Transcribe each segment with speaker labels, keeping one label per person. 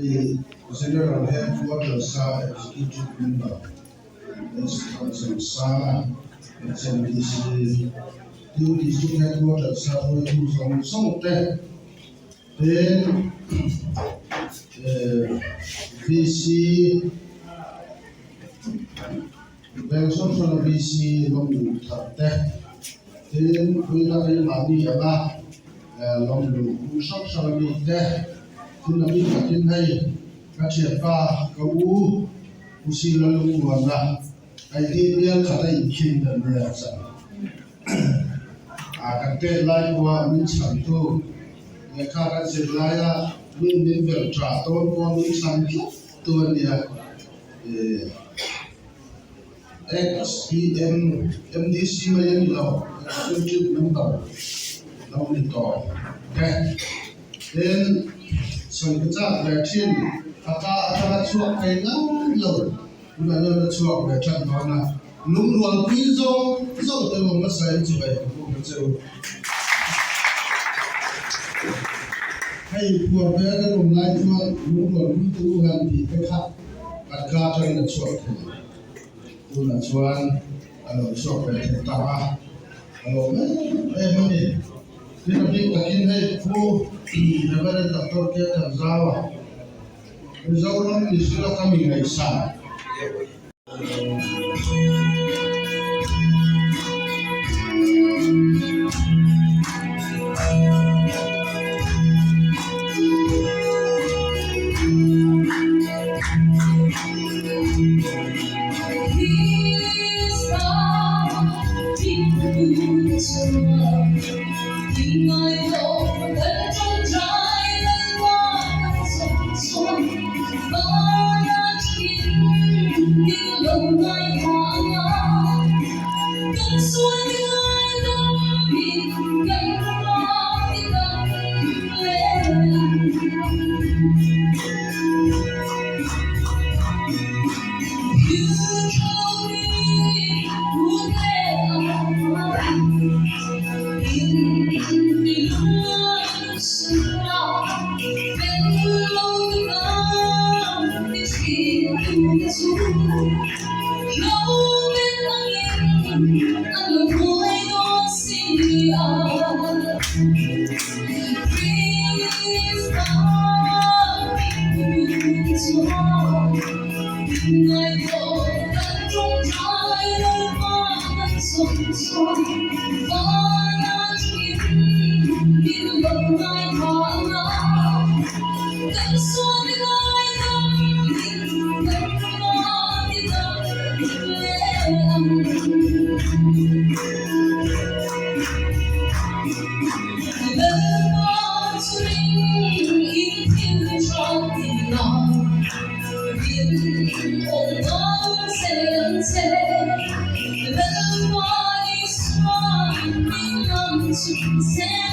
Speaker 1: the General Headquarters Executive Member, Mr. Sala, SMDC, the District Headquarters from some of them. Then VC, there's also a VC long there. Then we have a money about long shop salary there. Then we have in hay, Kachiafa, Kawu, Usila Luana. I did be a Katai kingdom there. I can get like one means to the Kara Zilaya, Win Veltra, don't want me some to the XPM MDC million law, executive member, lovely dog. Okay. Then, so it's up there, chin, a swap, I love. We are not a swap, we're trying to Lumrual Pizo, so they will not say to by Hey, poor better from life, Lumrual Pizo and the pickup at Carter in the swap. That's one, and shop at Taha. Hello, money. Then a big in hey, who never Dr. Ket Zawa. Zawa is still coming like son.
Speaker 2: Say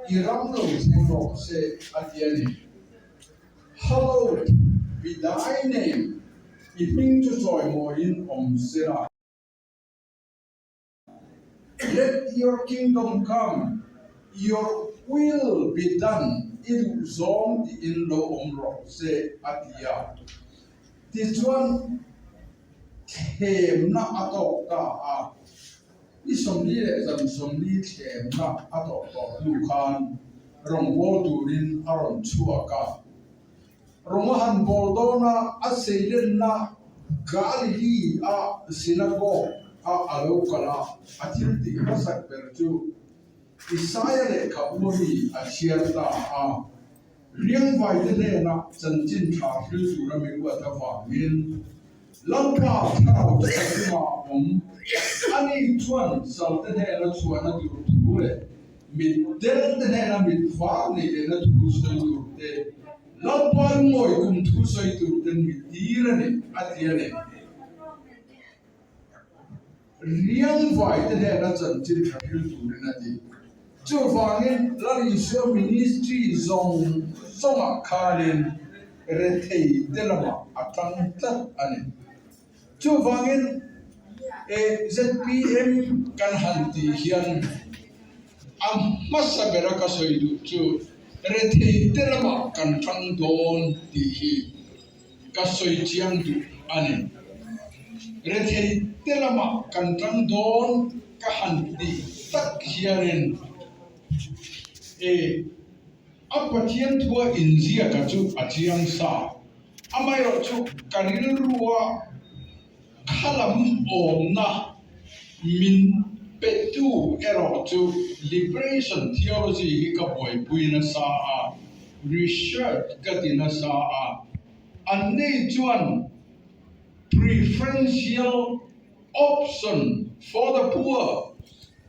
Speaker 1: Iram lo thengok se atiani. Hallowed be thy name. Evening to joy more in Sera. Let your kingdom come. Your will be done. In zone in lo omro se atia. This one came na atok ta a. Isomli zan somli came na atok to lukan rong bol turin aron chuaka. Romahan boldona asailen na Galilee a synagogue a alokala atilti masak berju Isaiah le kaburi a sierta a riang vai de na chanjin tha hlu su ra mi wa ta wa min lampa thao ta ma ani chuan sal te ne na chuan na du tu le mi del te ne na mi fa ni le na tu su du te lampa moi kum tu soi tu ten mi tira ne atiane riang vai te ne na chanjin tha hlu su na di chu wangin lari so ministry zong songa khalin re thei telama atang tat ani chu wangin ZPM kan hanti hian masa bera ka soidu chu re thei telama kan thang don ti hi ka soi chiang du ani re thei telama kan thang don ka hanti tak hianin apathian thua inzia ka chu achiang sa amayo chu kanil ruwa khalam om na min petu ero chu liberation theology ka boy puina sa a research ka tina sa a anne chuan preferential option for the poor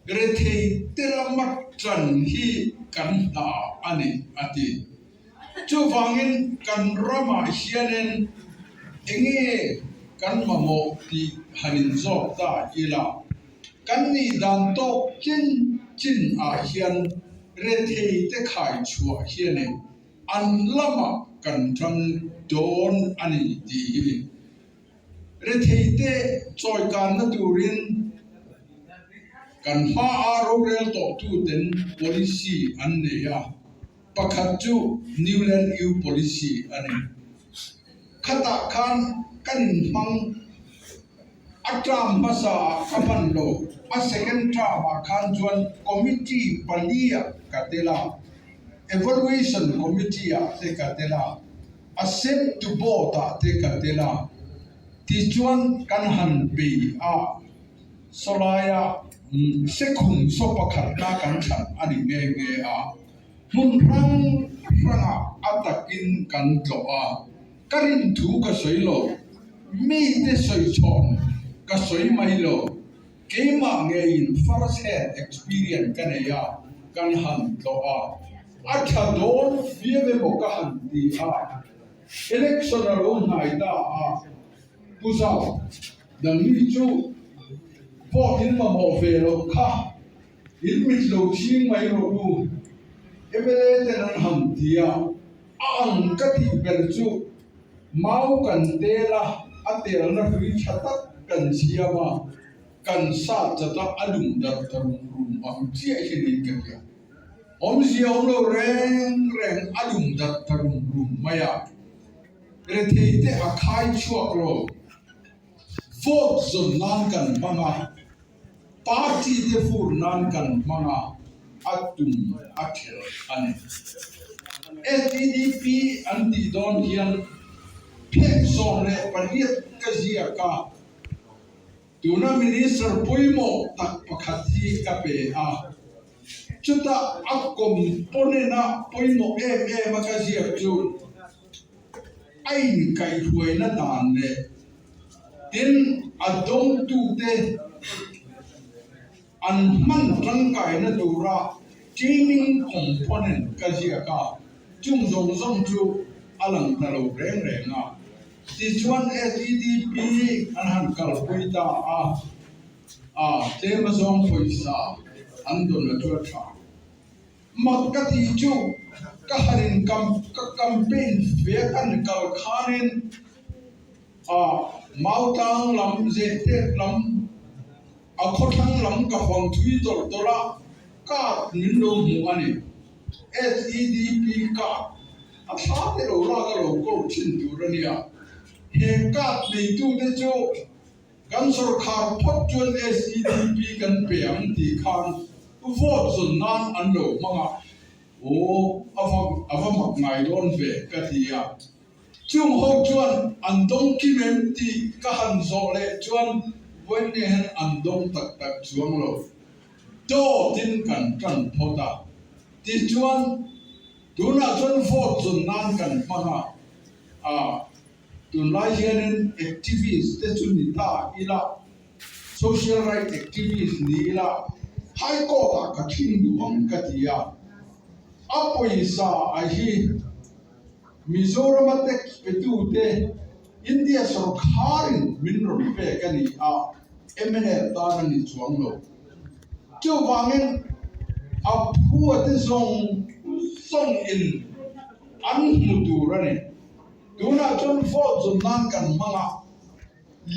Speaker 1: retei teramak tran hi kan ta ani ati chu wangin kan rama hianen enge kan mamo ti hanin zo ta ila kan ni dan to chin a hian retei te khai chua hianen an lama kan thang don ani ti retei te choi kan na turin kan ha aro rel to tu ten policy an ne ya pakhat chu Newland U policy ani khata khan kan hang atram masa kaman lo a second term khan chuan committee palia katela evaluation committee a te katela accept to board a te katela ti chuan kan han be a
Speaker 2: สลายเสกขุงสปะขัดนากันฉันอันนี้เงมุนรังอัตกินกันโลกรินถูกสวยโลมีแต่สวยชอนก็สวยไม่โลเกมาเงิน first hand experience กันกันหันโลอัฐโดนเฟียเวบกหันดีelection เราหายตาผู้สาวดังนี้จูพออินมาโมเฟโลค่ะอินมิดโลชิงไม่รู้เอเวเลเตนันหันดีอังกติเปิลจูมากันเดล่าอัตเตอร์นักวิชาตักกันเสียมากันซาจะตักอดุมดัตตรุมรุมอังเจียเฮนิกันยาอมเสียอมโลแรงอดุมดัตตรุมรุมมายาเรทีเตอคายชัวโรโฟร์จนนานกันมังปาร์ตี้เตฟูร์นานกันมังอัตุมอัตเทลอันนี้ ATDP อันที่โดนเฮียนเพ่งส่งเลยปริยัติกษียกาตัวนั้นมินิสเตอร์ปุยโมตักประคัตที่กับเบจุดอักกมปนนะปุยโมมากษียจูไอ้ไก่หวยนั่นนานเลยดินอดมตูเตอันมันร่างกายนั่นดูระจีนิงคอมโพเนนต์กษียกาจุ่มส่งจูอลังตลกแรงที่ชวน ATDP อันหันกัลปุยตาเทมซองปุยซาอันโดนตัวชามักกะที่จูก็หันกัมเปญเฟียกันกัลคานินมาตังลำเจเตลำขทังลำกับฟังทุยตัวละก็นินโดมูอันนี้ SEDP ก็อาชาเตโรลากโลโกชินตูรเนียเฮกัดในตู้เดจูกันสุรคาร์พัดจวน SEDP กันเปียงตีคานวอดส่วนนั้นอันโลมังโอ้อาฟังมักไงโดนเบกที่จุ่มหกจวนอันดงกิเมนตีก็หันโซเลจวนวันนี้เห็นอันดงตักจวงโลโตดินกันพอตาที่จวนดูน่าจนฟอดจนนานกันมาดูน่าเห็นแอคทิวิสต์เตจุนิตาอีละโซเชียลไรท์แอคทิวิสต์นี่ละให้ก็ตากทิ้งดูอังกติยาอัปอยสาไอฮีมิโซรัมเต็กเป็นตูเตอินเดียสุรคารินมินรบเปกันนี่เอเมเนตานันนี่จวงโลจู่วางเงินผัวที่ส่งอินอันมุดูระเนี่ยดูน่าจนฟอดจนนั่งกันมัง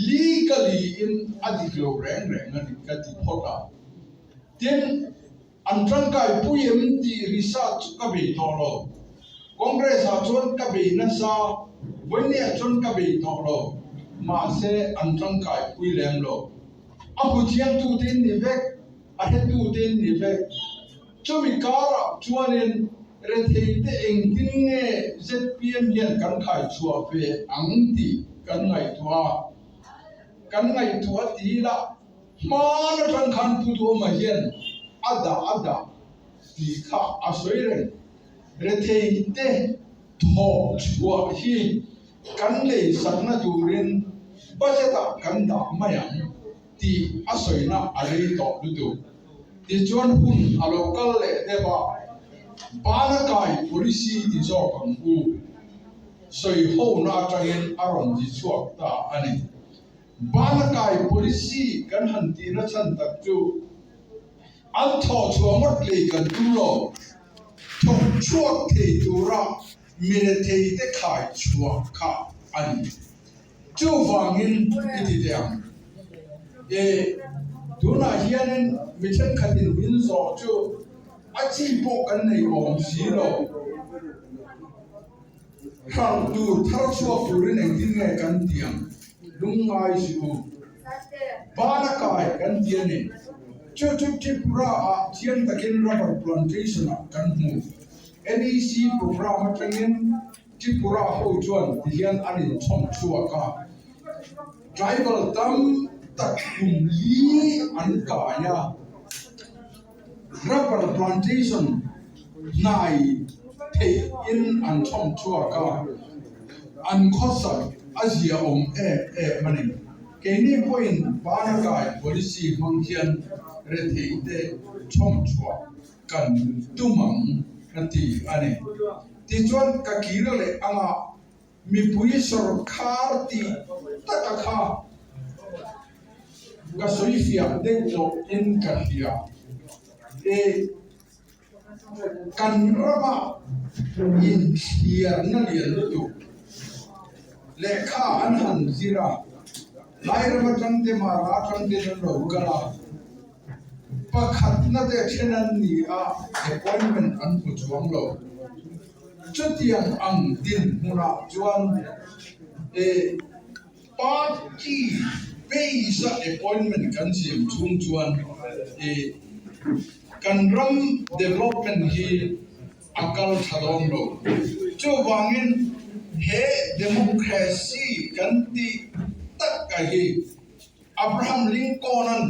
Speaker 2: legally in อดีตแรงอดีตกติพอดาเต็มอันตรังกายผู้ยังดีรีสัชกับเบตอโลคอนเกรสชนกับเบนัสวันนี้ชนกับเบตอโลมาเสอันตรังกายผู้เลี้ยงโลผู้เชี่ยงตูเต็นนิเวกอาเหตุตูเต็นนิเวกช่วยการะชวนเรเทเตเองดิ้งเง่เจ็ดปีเมียนกันขายชัวเปอังตีกันไงตัวตีละมาในทางคันผู้ตัวมาเย็นอัดาตีข้าอาศัยเรเทเตทอชัวฮีกันเลยสักนาดูเรนบัจตากันดามายังตีอาศัยนะอะไรต่อดูที่ชวนหุ่นอโลกัลเล่เดบ้าบาร์กาย policy ที่จอบกันกูสวยหูน่าจะเห็นอารมณ์ที่ชอบตาอันนี้บาร์กาย policy กันหันตีนัชันตัดจูอันทอชัวมัดเลยกันดูโลทงชัวเทตูระมีเทเตขายชัวข้าอันนี้จูฟังอินอิติเดียมดูน่าเฮียนมิเช่นขัดินวินโซจูอาชีพพกันในองค์สีโลครั้งดูทาร์ชัวฟูรินเองที่ไงกันเตียงลุงไงสิวบ้านกายกันเตียนเนี่ยจุดที่ปราเทียนตะกินรับพลันเทชันกันหู NEC โปรแกรมมาจังยินที่ปราหูจวนที่ยันอันนี้ช่องชัวก้า tribal ตั้ม tak yi an kaya rubber plantation nai thei in an thom chua ka an khosa Asia mani ke ni point ban kai policy function re thei te thom chua kan tumang nati ane ti chuan ka kira le anga mi pui sarkar ti takakha ka soifia de to in ka hia e kan rama in hiar na lian tu le kha an han zira lai rama chang te ma ra chang te no kala pakhat na de chenan ni a appointment an pu chuang lo chutiang ang din muna chuan e party visa appointment kan siam chung chuan e kan ram development hi akal thalong lo chu wangin he democracy kan ti tak ka hi Abraham Lincoln an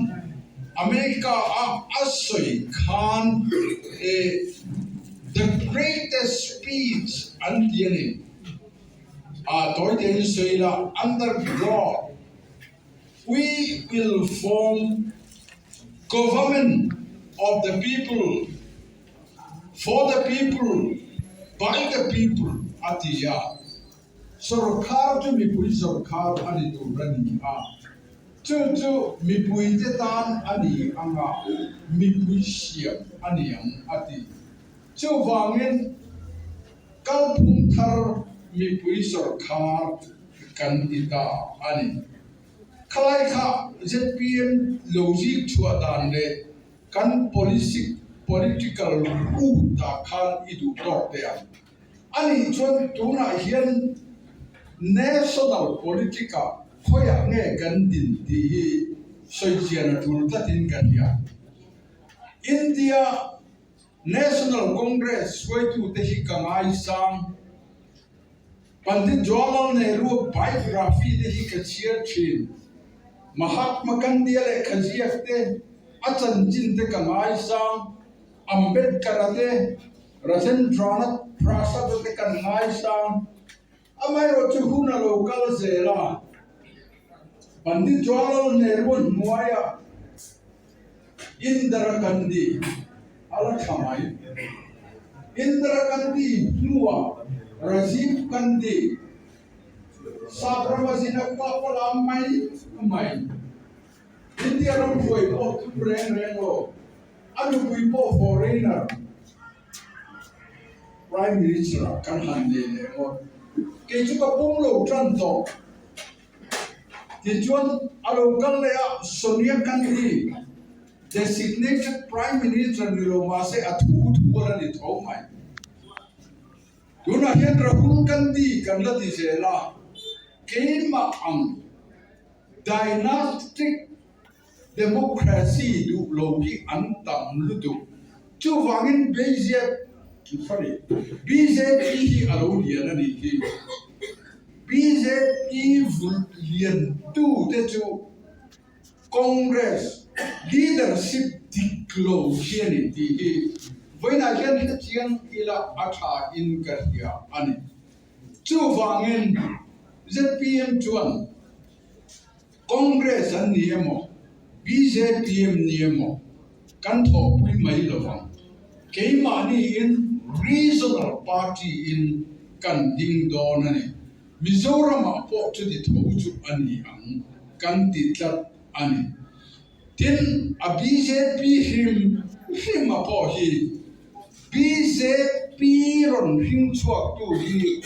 Speaker 2: America asoi khan the greatest speech and the toy under God we will form government of the people for the people by the people atiya sarkar tu mi pui sarkar ani tu rani chu mi pui te tan ani anga mi pui siam ani ang ati chu wangin kalpung thar mi pui sarkar kan ita ani khalai kha ZPM logic chua dan le kan political u ta khan idu dok te ani chon tuna hian national politica khoya nge kan din ti soichiana tul ta tin kan ya India National Congress wai tu te hi kangai sang Pandit Jawaharlal Nehru biography te hi ka chiar thin Mahatma Gandhi le khajiak te achan jin te kangai sang Ambedkar te Rajendranath Prasad te kangai sang amai ro chu huna local zela Pandit Jawaharlal Nehru muaya Indira Gandhi ala thamai Indira Gandhi nuwa Rajiv Gandhi Sabrabasina kapala mai India ram foi po reng lo anu pui po foreigner prime minister kan hande le mo ke chu ka pum lo tran to ti chuan alo kan le Sonia Gandhi designated prime minister ni lo ma se athu ra ni thau mai tuna hian Rahul Gandhi kan la ti se la keima ang dynastic democracy du logi antam lutu chu wangin BJP hi alo lian ani ki BJP lian tu te chu Congress leadership diklo hian ti hi voina hian chiang ila atha in karya ani chu wangin ZPM chuan Congress an niemo BJPM niemo kan tho pui mai lovang keima ni in regional party in kan ding don ani Mizoram po chu di tho chu ani ang kan ti tlat ani tin a BJP him po hi BJP ron hing chuak tu hi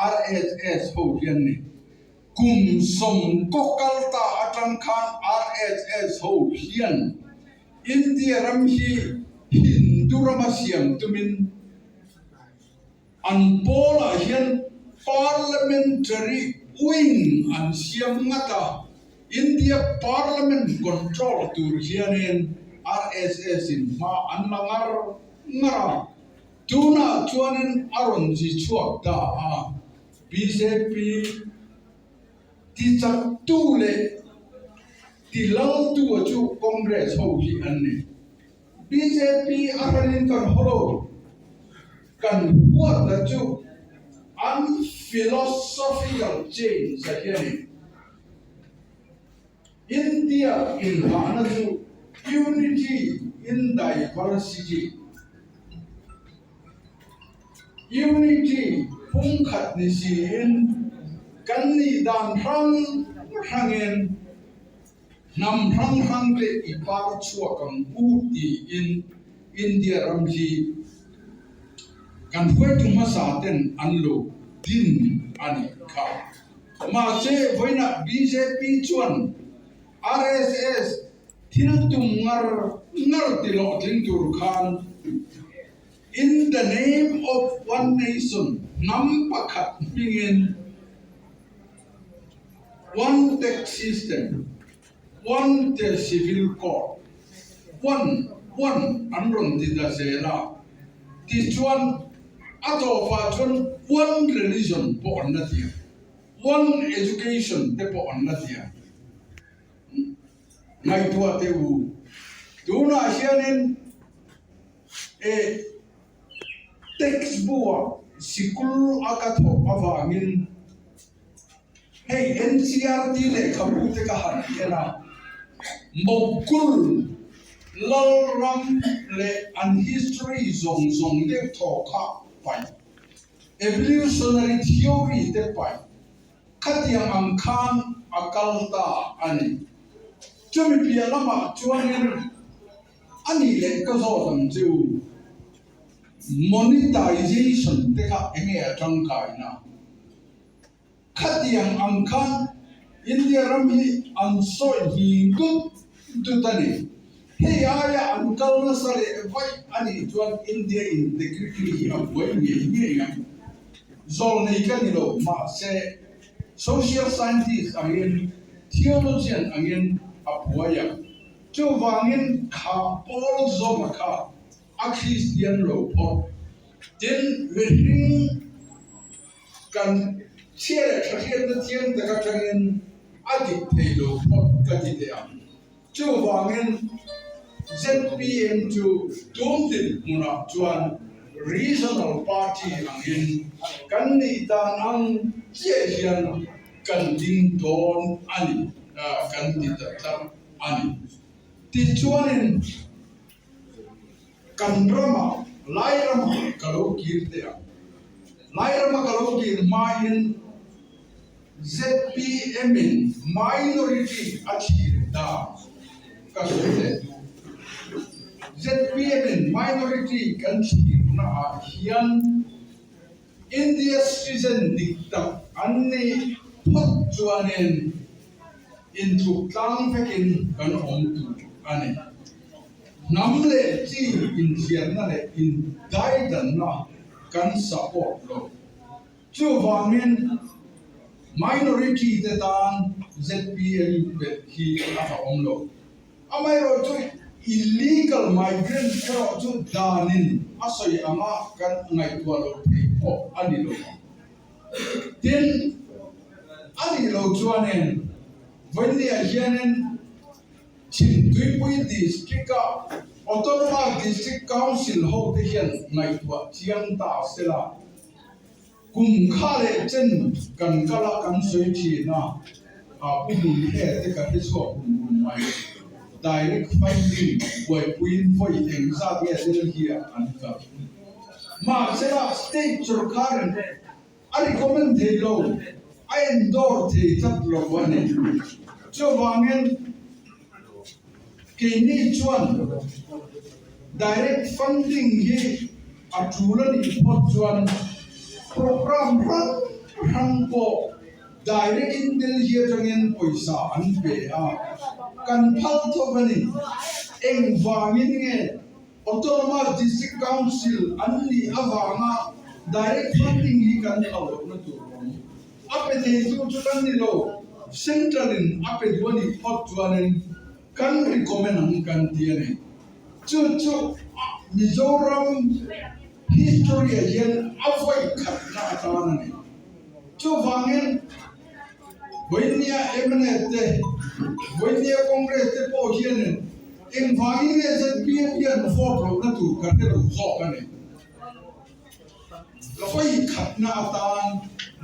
Speaker 2: RSS ho hian ni kum som kokalta atang khan RSS ho hian India ram hi Hindu ramasiam tumin an pola hian parliamentary wing an siam ngata India parliament control tur hianin RSS in ma an langar ngara tuna chuanin aron ji chuak da BJP ti chak tu le tilal tu chu Congress ho hi anni BJP akarin kan holo kan huat da chu an philosophical change again India in Hanaju unity in diversity unity pungkhat ni si in kan ni dan hangin nam hang le ipar chua kam uti in India ramji kan huai tu masaten anlo din ani kha ma che voina BJP chuan RSS thil tum ngar tilo tling tur khan in the name of one nation nam pakhat pingin one tax system one the civil court one anron tida sela this one ato fa chun one religion po annatia one education te po annatia ngai tua te u tuna hianin e textbook sikul akatho awangin hey NCRT le khabu te ka han ena mokul lalram le an history zong de tho kha pai evolutionary theory te pai khatiang ang khan akalta ani chumi pia lama chuanin ani le ka zo dam chu monetization te ka enge atang kai na khatiang ang khan India rami an soi hi tu tani hey aya uncle na sare vai ani chuan India integrity a boy nge nga zol nei ka ni lo ma se social scientist angin theologian angin apuaya chu wangin kha pol zoma kha a Christian lo pot tin ring kan chia thakhen na thiang ta ka thangin adik thelo pot ka ti te am chu wangin ZPM to Tumtin muna chuan regional party angin kan ni tan ang chia hian kan ding don ani kan ti ta ani ti chuanin kan rama lai rama kalo kirte a lai rama kalo kir main ZPM in minority achi da kasute ZPM in minority country na hian India citizen dikta anni phot chuanin in thuklang fekin kan om tu ani namle chi in hian na le in daidan na kan support lo chu wangin minority te tan ZPM be hi a om lo amai ro chu illegal migrant ko chu danin asoi ama kan ngai tua lo pe o ani lo tin ani lo chuanen vonia hianen chin tui pui district autonomous district council ho te hian ngai tua chiang ta sela kum khale chen kan kala kan soi thi na a pu he te ka te so mai direct funding boy puin foi eng sa dia del here and ka ma sela state sarkaran ari comment the lo I endorse the chat lo wane cho wangen ke ni chuan direct funding hi atulan ipot chuan program rang po direct intelligence poisa an pe a kan phal tho bani eng wangin nge autonomous district council anni awanga direct funding hi kan alo na tu ape the chu kan ni lo central in ape duani pot chuanen kan recommend ang kan tiane chu Mizoram history again avoid khatna atana ni chu wangin boinia eminete với nia congress te po hiền in vang in le zet pia pia no for pro na tu kan te lo zo kan ne lo koi khat na atan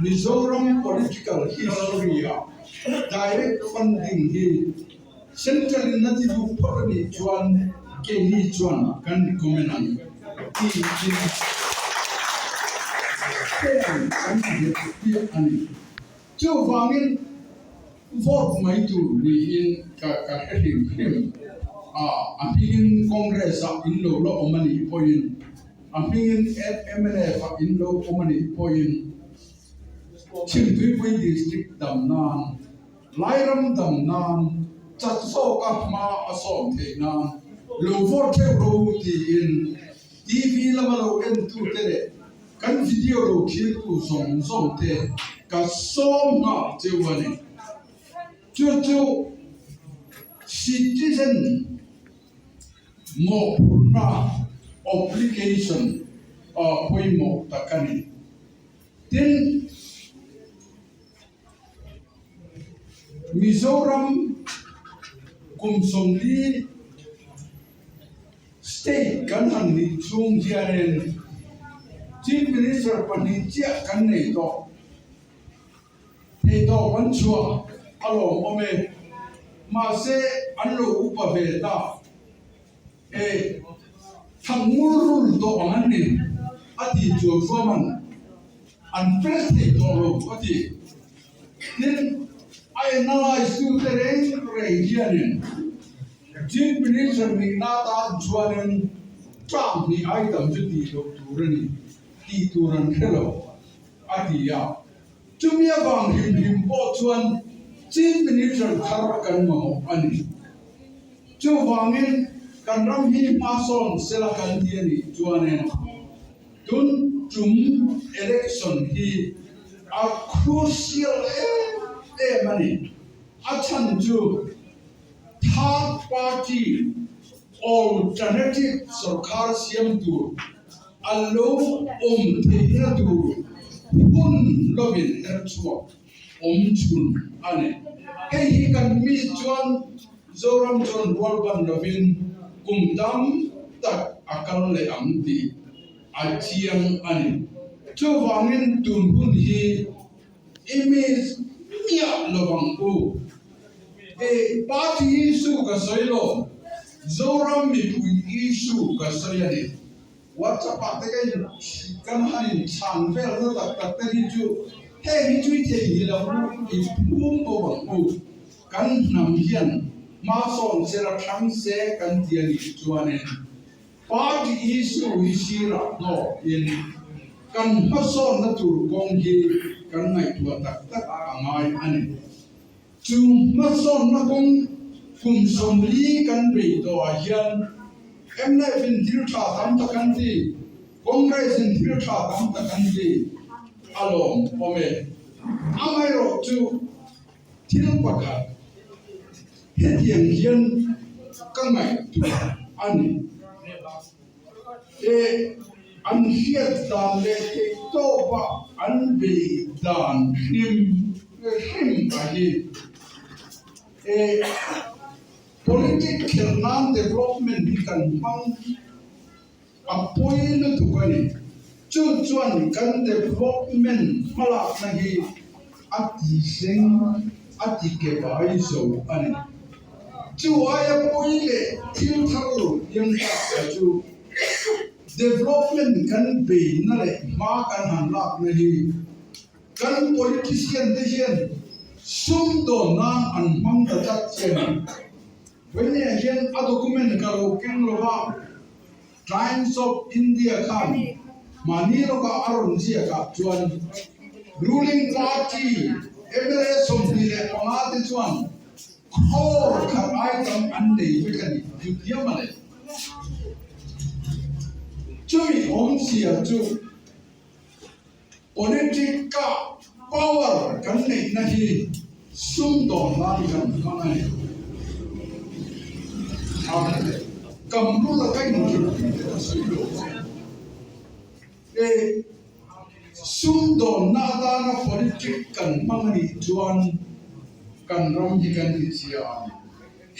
Speaker 2: Mizoram political history direct funding hi central in nati du por ni chuan ke ni chuan kan comenan ti kan ti ani chu wangin vote mai tu ni in ka him apingin congress in lo omani point apingin MLF in lo omani point chim tui pui district dam nan lairam dam nan chat so ka ma asom the nan lo vote ro ti in TV lo en tu te kan video lo khil tu song te ka som na te wani chu citizen mo na obligation poi mo takani tin Mizoram kumsomli state kan hanni chung jiaren chief minister panitia kan nei to wan chua alo ome ma se anlo upa beta thangurul to anni ati jo foman an preste to ro ati then I analyze to the region. Chief Minister Minata Juanen Trump the item to the Turani, the Turan Hello, Adia. To me about him bought one Chief Minister Karakan Mo Ani. To Wangin can ram him pass on Selakan Diani Juanen. Dun Jum election he a crucial money. Achanju third party alternative sarkar siam tu allo thehna tu hun lobin herchua chun ane he kan mi chuan zoram chon walban lobin kumdam tak akal le amti achiang ane chu wangin tun hun hi image Mia lobang u party issue ka soilo zoram mi pui issue ka soyani what's up te kan hanin chang vel no tak te ju he hi chui the hi la i pum bo bang u kan nam hian ma son sera thang se kan tiani chuanen party issue hi sira no in kan hason na tur kong hi kan ngai tua tak angai ani chu ma son na kong kum som li kan be do hian em na fin thil tha tam ta kan ti congress in thil tha tam ta kan ti alom ome amai ro chu thil pakha hetiang hian kan ngai tua ani an hiat dan le te to ba an be dan him ahi political non development bi kan mang apoi na tu kani chuan kan development mala na hi ati sing ati ke bai so ani chu aya poi le thil tharu yang ta chu development kan be na le ma kan han lak na hi kan politician de hian sum do na an mang ta chat chen when ye hian a document ka lo ken lo ba Times of India kan mani lo ka arun sia ka chuan ruling party every som le anga te chuan khor kha ai kam an dei we kan yu dia ma le chui om sia chu political power kan nei na hi sum do na kan mangai kam lu la kai no sum do na da na political kan mangai chuan kan ram hi kan ti chia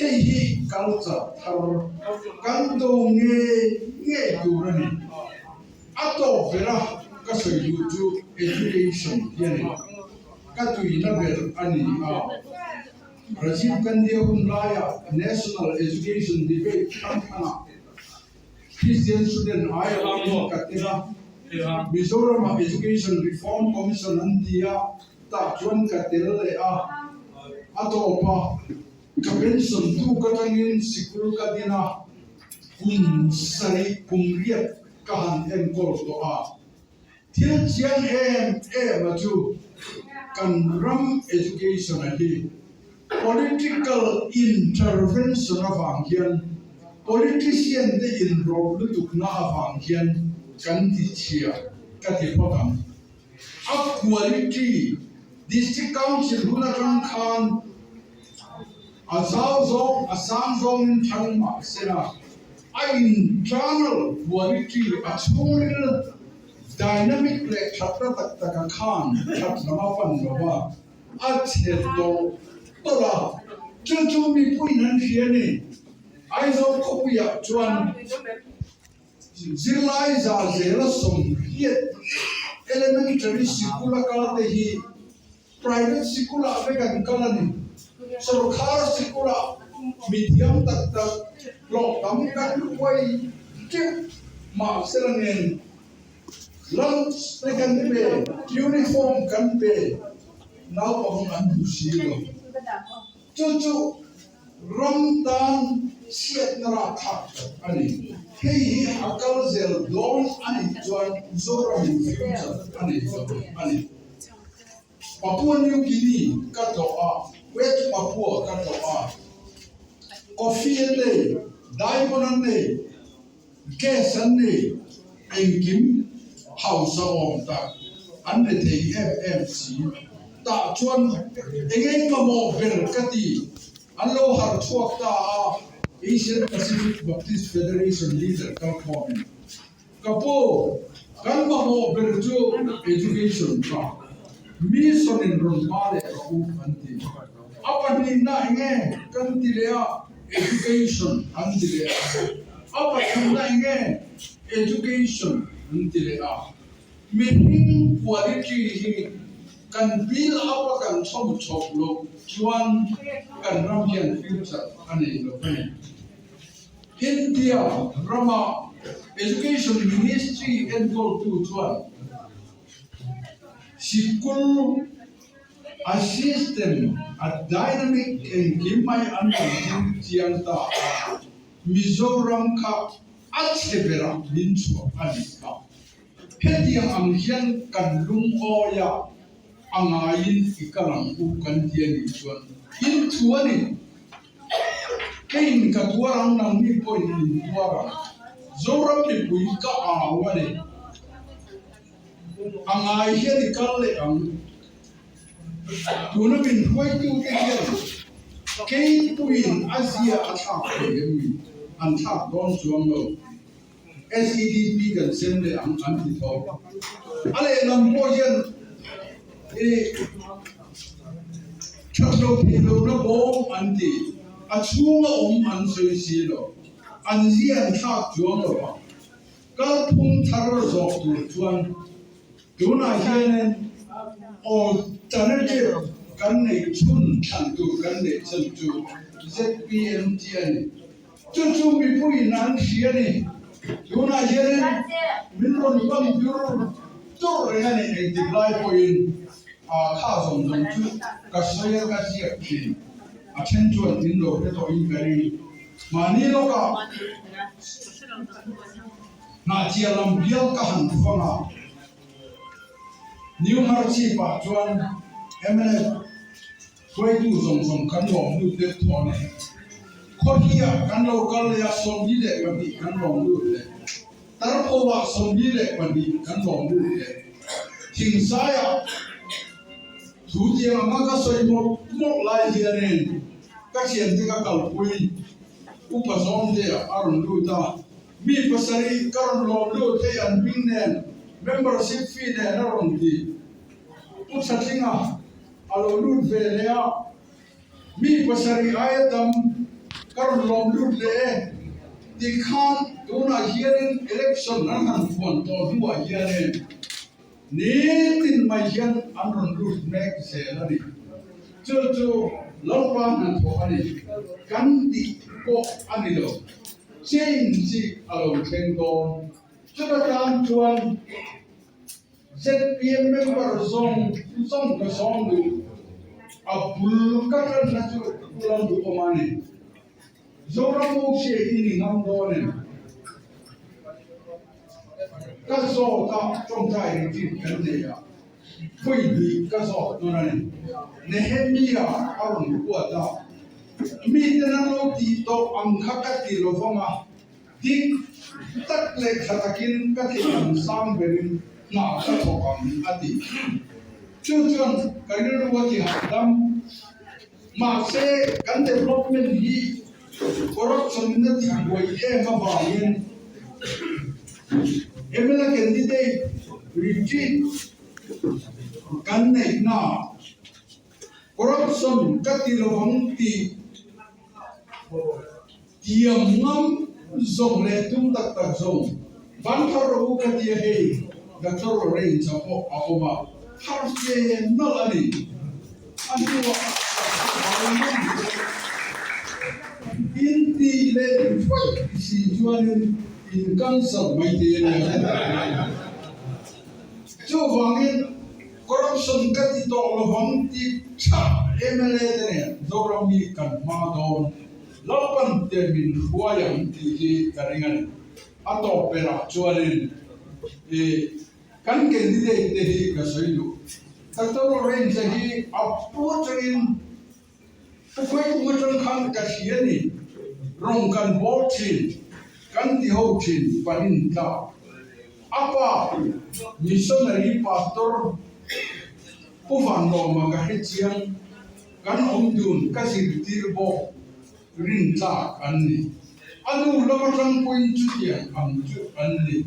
Speaker 2: hei hi culture thar kan do nge durani ato vera ka soi lu chu education yani ka tu ina ber ani a Rajiv Gandhi Laya National Education Debate Kampana Christian Student Ireland Katira Mizoram Education Reform Commission Antia Ta Chuan Katira a Atopa Kabenson Tu Katangin Sikul Kadina Kun Sari Kumriat Kahan and Korto A Til Chiang Matu Kan Ram Education Ahi Political intervention of Anghian, politician the involved to Kna of Anghian, Kantichia, Katipokam. Of quality, District Council Hulakan Khan, Asamzong, Changma, Sena, internal quality, a total dynamic like Chaprata Khan, Chatramapan Nova, Atheto. Tora, cucu mi pun nanti ni, aizo kopiah cuan, zilai zazela sompiet, elementary sekolah kalau tehi, private sekolah apekan kalau ni, सरकार sekolah medium tak blok kami kan kuai cek mak serangan lunch kan be uniform kan be, now orang andu silo. Cucu Ramadan siat neraka ani hei akal zel don ani jual zora future ani Papua New Guinea katoa West Papua katoa Coffee le Diamond le Gas le Engkim Hausa Omta ande te FFC ta chuan engei kamo berkati allo har chuak ta Asian Pacific Baptist Federation leader kalkhom kapo kan mo berju education ka mission in Rosmale ku anti apani na nge kan tilea education antilea apani na nge education antilea meaning quality kan bil apa kan chom lo chuan kan ramhian future ani lo pani India Rama Education Ministry and go to chuan Sikul a system a dynamic and kimai anda chiang ta Mizoram ka atsevera lincho ani ka hetiang anghian kan lung oya angain ikalang ukan dia ni chuan in tuani kain katuarang nang ni point in tuarang zoram ni pui ka awale angai hian ikalle ang tuna bin hoi tu ke hian kain puin asia atha mi an tha don chuang lo SEDP kan semle ang anti tho ale lam po hian Chaklo pilo na bom anti achunga ansoi silo anzian thak juang lo ka thung thar zok tu chuan tuna hian alternative kan nei chun than tu kan nei chen tu ZPMT ani chu mi pui nan hiani tuna hian min ron bang bureau to rengani multiply pointข้าส่งเงินชุดกระเซียกระเจียกินเช่นชวนอินโดเพื่อตัวอินเวรีมานี่เราก็น่าเจียลำเบี้ยวกันฟังอ่ะนิวมาร์ชีปัจจุบันช่วยดูส่งกันลองดูเด็ดทอนเนี่ยคนที่กันเราก็เลยส่งยี่เด็กวันนี้กันลองดูเลยแต่พอว่าส่งยี่เด็กวันนี้กันลองดูเลยทิ้งสายทุกอย่างมันก็สวยหมดลายเดียร์ก็เขียนที่ก็กล่าวคุยอุปสมเดียอารมณ์ดูตามีภาษาอีกการลงดูที่อันวิ่งเน้น membership fee เน้นอารมณ์ดีผู้ชัดลิงอ่ะอารมณ์ดูเวลีย mi pasari ayatam karon lom lut le ti khan tuna hearing election nan han phone to duwa hianen ni tin mai hian anron lut mek se la ni chu lokwa nan to ani kan di ko ani lo chen si alo chen don chu ta tam chuan ZPM member zong ka song du abul ka na chu kulang du omani zora mo she ini ngam do ne ka zo ta trong tai ni tin kan ne ya pui bi ka zo no na ne Nehemia arun ku ta mi tena lo ti to ang kha ti lo fonga ti tak le khatakin ka ti am sam berin na ka thokam ati chuan karir wa ti hadam ma se kan development hi corruption na ti wai e ma ba yin emela candidate retreat kan nei na corruption ka ti lo hang ti tiam ngam zong le tum tak tak zong ban tharo ka ti he da tharo rein cha po akoma har se no ani ani wa inti le si juan in council mai de chu wangin corruption ka ti to lo hang ti cha MLA ne zoram mi kan ma don lopan termin huayang ti karingan ato pera chualin kan candidate te hi ka soilu tatoro ren hi approaching pukoi mutan khang ka hiani rong kan botin kan ti ho tin panin ta apa missionary pastor puvan lo ma ka hichiang kan omdun ka sirtir bo rin ta anni anu lamatang point chutia am chu anni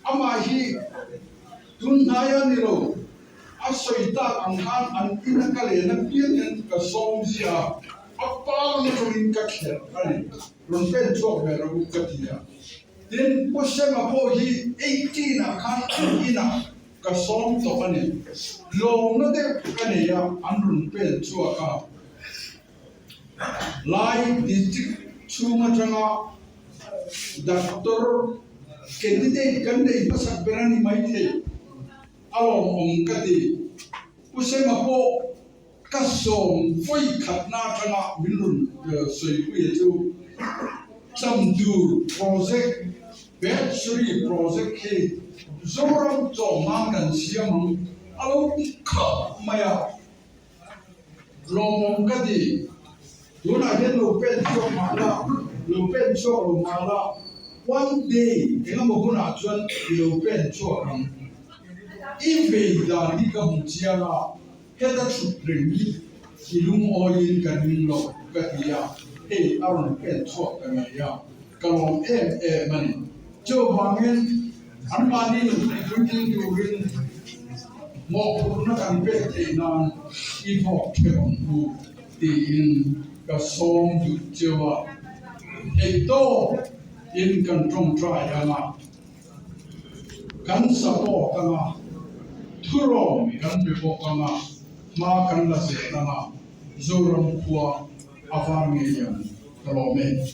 Speaker 2: ama hi tun haya nilo asoita ang han an pinakale na pian ka som sia apa ni rin ka kher ani ron pen chok me ro ka tia din posema po hi 18 akhan ina ka som to ani lo na de kane ya anrun pen chuaka lai district chuma changa doctor candidate kande pasak berani mai the alom om kati usema po kasom foi khatna changa minrun soi ku ye chu chamdu project battery project ke zoram to mangan siam alo kha maya lomom kati Tuna dia lupen show mala. One day, kita mau guna jual lupen show kan. Ibe dah ni kemudian lah, kita suprengi hilung oil kan lo ketia. Aron lupen show kan ya. Kalau mani, coba bangun, anmani during mau guna kan petenan, ibu kebangku diin. Kasom juwa ito in kan trong try ama kan support ama thuro kan bebo ama ma kan la se ama zoram kwa afarnge yan kalome